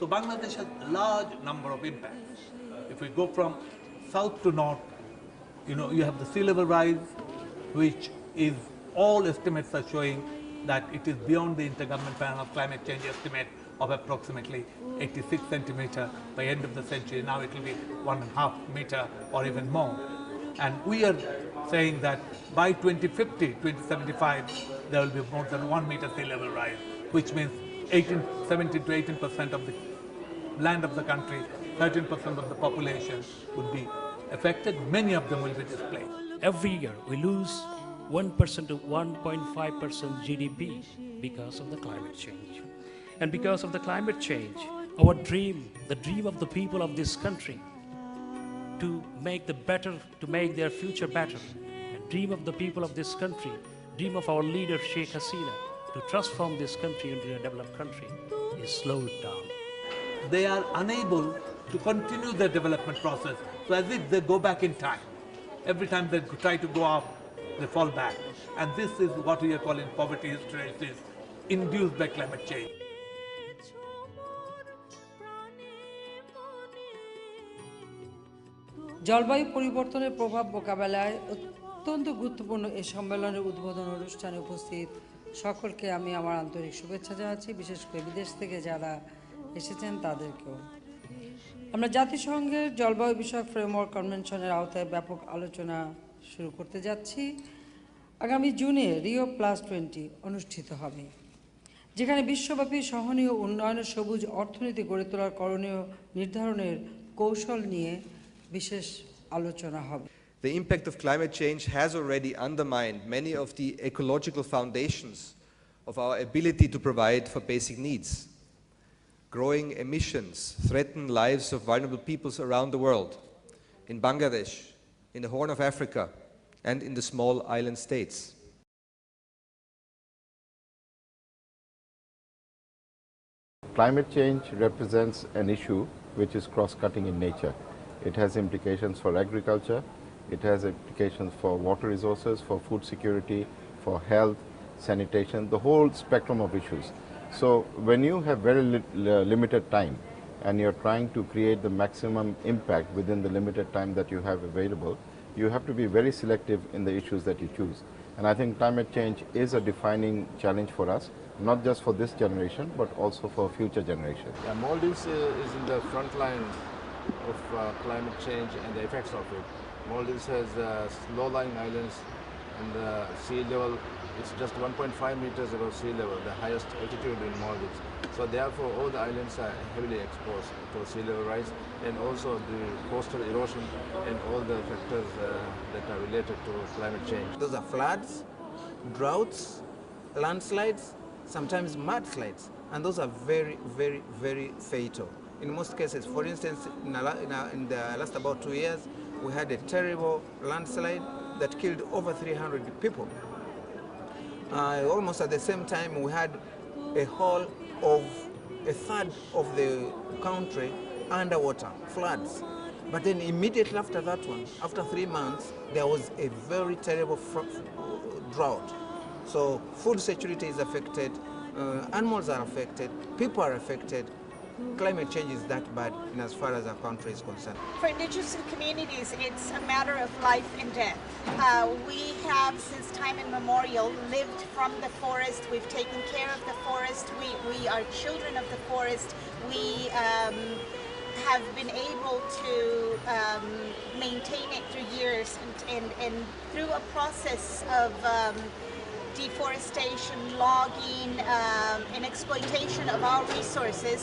So Bangladesh has a large number of impacts. If we go from south to north, you have the sea level rise, which is all estimates are showing that it is beyond the Intergovernmental Panel of Climate Change estimate of approximately 86 centimeter by end of the century. Now it will be 1.5 meter or even more. And we are saying that by 2050, 2075, there will be more than 1 meter sea level rise, which means 17 to 18% of the land of the country, 13% of the population would be affected. Many of them will be displaced. Every year we lose 1% to 1.5% GDP because of the climate change. And because of the climate change, our dream, the dream of the people of this country to make their future better, the dream of the people of this country, dream of our leader Sheikh Hasina to transform this country into a developed country is slowed down. They are unable to continue their development process. So as if they go back in time. Every time they try to go up, they fall back. And this is what we are calling poverty hysteresis induced by climate change. জলবায়ু পরিবর্তনের প্রভাব মোকাবেলায় অত্যন্ত গুরুত্বপূর্ণ এই সম্মেলনের উদ্বোধন অনুষ্ঠানে উপস্থিত সকলকে আমি আমার আন্তরিক শুভেচ্ছা জানাচ্ছি, বিশেষ করে বিদেশ থেকে যারা এসেছেন তাদেরকেও। আমরা জাতিসংঘের জলবায়ু বিষয়ক ফ্রেমওয়ার্ক কনভেনশনের আওতায় ব্যাপক আলোচনা শুরু করতে যাচ্ছি। আগামী জুনে রিও+20 অনুষ্ঠিত হবে, যেখানে বিশ্বব্যাপী সহনীয় উন্নয়ন ও সবুজ অর্থনীতি গড়ে তোলার করণীয় নির্ধারণের কৌশল নিয়ে বিশেষ আলোচনা হবে। The impact of climate change has already undermined many of the ecological foundations of our ability to provide for basic needs. Growing emissions threaten lives of vulnerable peoples around the world, in Bangladesh, in the Horn of Africa, and in the small island states. Climate change represents an issue which is cross-cutting in nature. It has implications for agriculture, it has implications for water resources, for food security, for health, sanitation, the whole spectrum of issues. So when you have very limited time and you're trying to create the maximum impact within the limited time that you have available, you have to be very selective in the issues that you choose. And I think climate change is a defining challenge for us, not just for this generation, but also for future generations. Yeah, Maldives is in the front line of climate change and the effects of it. Maldives has low-lying islands and the sea level, it's just 1.5 meters above sea level, the highest altitude in Maldives. So therefore all the islands are heavily exposed to sea level rise, and also the coastal erosion and all the factors that are related to climate change. Those are floods, droughts, landslides, sometimes mudslides, and those are very, very, very fatal. In most cases, for instance, in the last about 2 years, we had a terrible landslide that killed over 300 people. Almost at the same time, we had a third of the country underwater, floods. But then immediately after that one, after 3 months, there was a very terrible drought. So food security is affected, animals are affected, people are affected. Climate change is that bad in as far as our country is concerned. For indigenous communities, it's a matter of life and death. We have, since time immemorial, lived from the forest. We've taken care of the forest. We are children of the forest. We have been able to maintain it through years and through a process of deforestation, logging, and exploitation of our resources.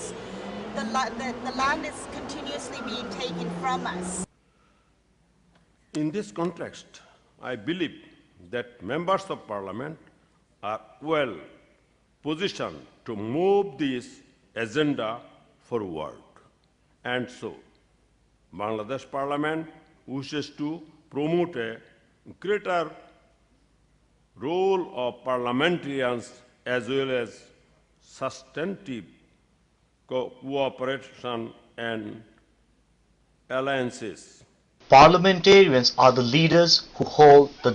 The land is continuously being taken from us. In this context, I believe that members of parliament are well positioned to move this agenda forward. And so, Bangladesh Parliament wishes to promote a greater role of parliamentarians as well as substantive cooperation and alliances. Parliamentarians are the leaders who hold the